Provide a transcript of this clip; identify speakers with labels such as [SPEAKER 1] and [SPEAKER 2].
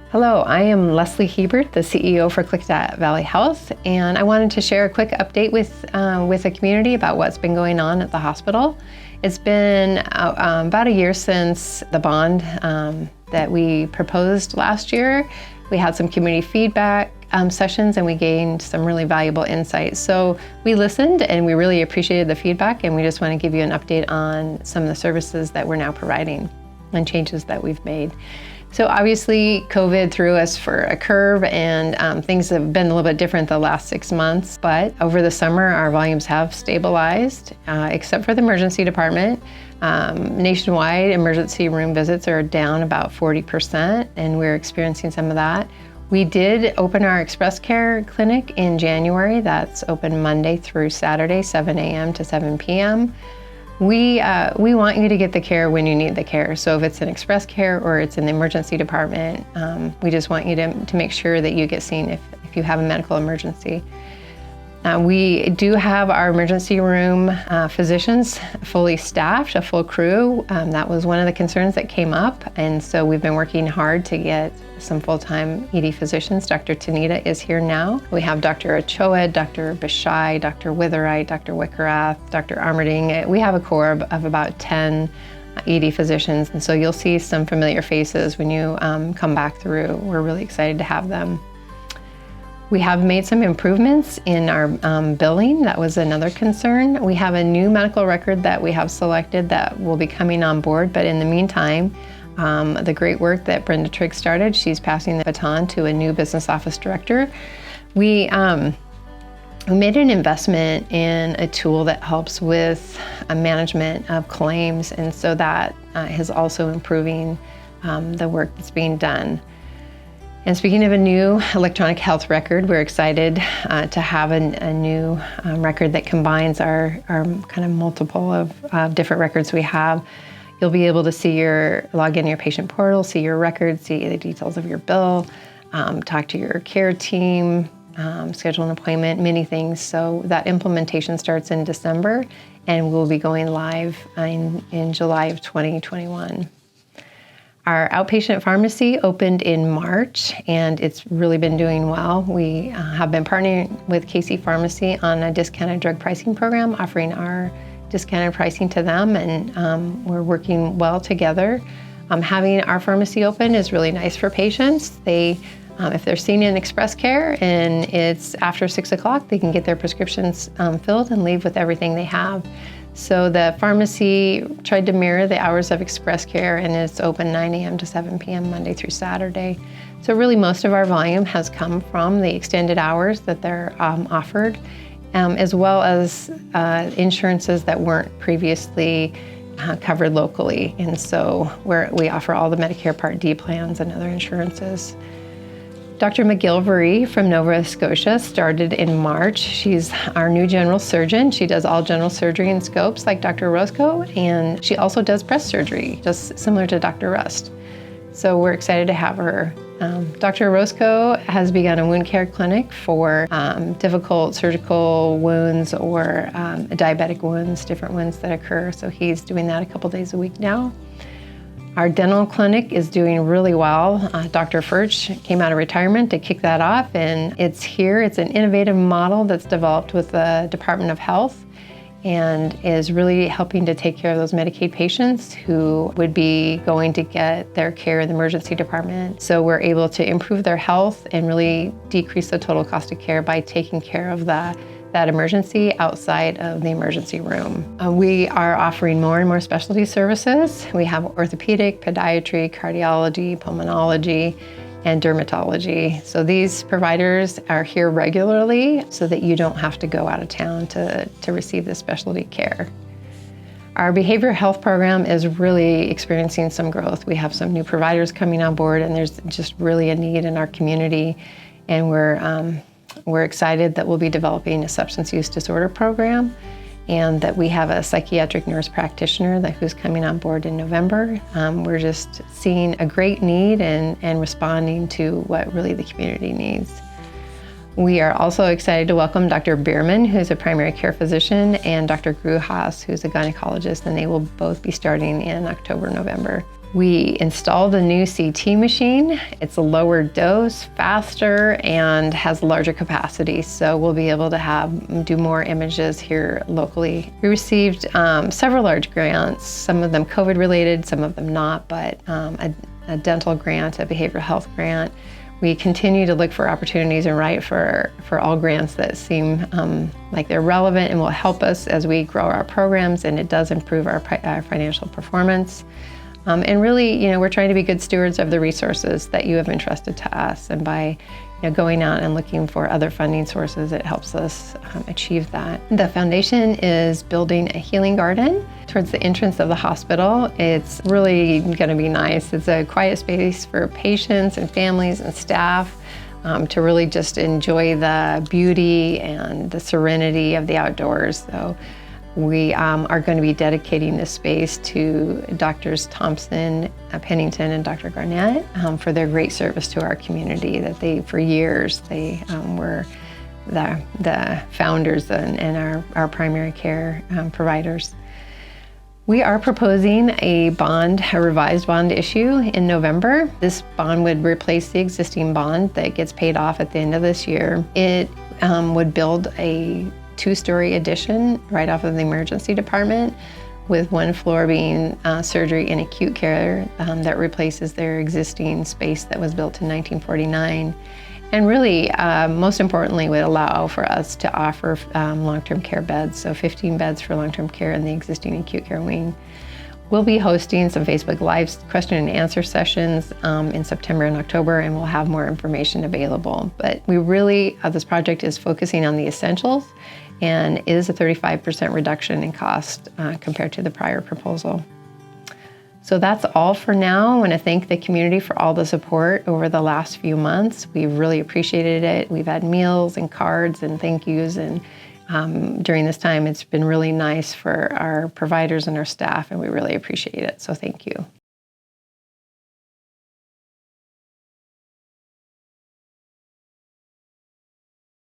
[SPEAKER 1] Hello, I am Leslie Hiebert, the CEO for Klickitat Valley Health, and I wanted to share a quick update with the community about what's been going on at the hospital. It's been about a year since the bond that we proposed last year. We had some community feedback sessions and we gained some really valuable insights. So we listened and we really appreciated the feedback, and we just want to give you an update on some of the services that we're now providing and changes that we've made. So obviously COVID threw us for a curve, and things have been a little bit different the last 6 months, but over the summer our volumes have stabilized, except for the emergency department. Nationwide emergency room visits are down about 40%, and we're experiencing some of that. We did open our Express Care clinic in January. That's open Monday through Saturday, 7 a.m. to 7 p.m. We want you to get the care when you need the care. So if it's an Express Care or it's in the emergency department, we just want you to make sure that you get seen if you have a medical emergency. We do have our emergency room physicians fully staffed, a full crew. That was one of the concerns that came up, and so we've been working hard to get some full-time ED physicians. Dr. Tanita is here now. We have Dr. Ochoa, Dr. Bishai, Dr. Witherite, Dr. Wickerath, Dr. Armerding. We have a core of about 10 ED physicians, and so you'll see some familiar faces when you come back through. We're really excited to have them. We have made some improvements in our billing. That was another concern. We have a new medical record that we have selected that will be coming on board, but in the meantime, the great work that Brenda Trigg started, she's passing the baton to a new business office director. We made an investment in a tool that helps with management of claims, and so that is also improving the work that's being done. And speaking of a new electronic health record, we're excited to have a new record that combines our kind of multiple of different records we have. You'll be able to log into your patient portal, see your records, see the details of your bill, talk to your care team, schedule an appointment, many things. So that implementation starts in December, and we'll be going live in July of 2021. Our outpatient pharmacy opened in March, and it's really been doing well. We have been partnering with KC Pharmacy on a discounted drug pricing program, offering our discounted pricing to them, and we're working well together. Having our pharmacy open is really nice for patients. If they're seen in Express Care and it's after 6 o'clock, they can get their prescriptions filled and leave with everything they have. So the pharmacy tried to mirror the hours of Express Care, and it's open 9 a.m. to 7 p.m. Monday through Saturday. So really most of our volume has come from the extended hours that they're offered, as well as insurances that weren't previously covered locally. And so we offer all the Medicare Part D plans and other insurances. Dr. McGilvery from Nova Scotia started in March. She's our new general surgeon. She does all general surgery and scopes like Dr. Roscoe, and she also does breast surgery, just similar to Dr. Rust. So we're excited to have her. Dr. Roscoe has begun a wound care clinic for difficult surgical wounds or diabetic wounds, different wounds that occur. So he's doing that a couple days a week now. Our dental clinic is doing really well. Dr. Furch came out of retirement to kick that off, and it's here. It's an innovative model that's developed with the Department of Health and is really helping to take care of those Medicaid patients who would be going to get their care in the emergency department. So we're able to improve their health and really decrease the total cost of care by taking care of that emergency outside of the emergency room. We are offering more and more specialty services. We have orthopedic, podiatry, cardiology, pulmonology, and dermatology. So these providers are here regularly so that you don't have to go out of town to receive this specialty care. Our behavioral health program is really experiencing some growth. We have some new providers coming on board, and there's just really a need in our community, and we're excited that we'll be developing a substance use disorder program, and that we have a psychiatric nurse practitioner who's coming on board in November. We're just seeing a great need and responding to what really the community needs. We are also excited to welcome Dr. Bierman, who's a primary care physician, and Dr. Gruhaas, who's a gynecologist, and they will both be starting in October, November. We installed a new CT machine. It's a lower dose, faster, and has larger capacity, so we'll be able to do more images here locally. We received several large grants, some of them COVID-related, some of them not, but a dental grant, a behavioral health grant. We continue to look for opportunities and write for all grants that seem like they're relevant and will help us as we grow our programs, and it does improve our financial performance. And really, we're trying to be good stewards of the resources that you have entrusted to us, and by going out and looking for other funding sources, it helps us achieve that. The foundation is building a healing garden towards the entrance of the hospital. It's really going to be nice. It's a quiet space for patients and families and staff to really just enjoy the beauty and the serenity of the outdoors. So we are going to be dedicating this space to Drs. Thompson, Pennington, and Dr. Garnett for their great service to our community. That for years, they were the founders and our primary care providers. We are proposing a revised bond issue in November. This bond would replace the existing bond that gets paid off at the end of this year. It would build a 2-story addition right off of the emergency department, with one floor being surgery and acute care that replaces their existing space that was built in 1949. And really, most importantly, would allow for us to offer long-term care beds, so 15 beds for long-term care in the existing acute care wing. We'll be hosting some Facebook Live question and answer sessions in September and October, and we'll have more information available. But we really, this project is focusing on the essentials and is a 35% reduction in cost compared to the prior proposal. So that's all for now. I want to thank the community for all the support over the last few months. We've really appreciated it. We've had meals and cards and thank yous, and during this time, it's been really nice for our providers and our staff, and we really appreciate it. So thank you.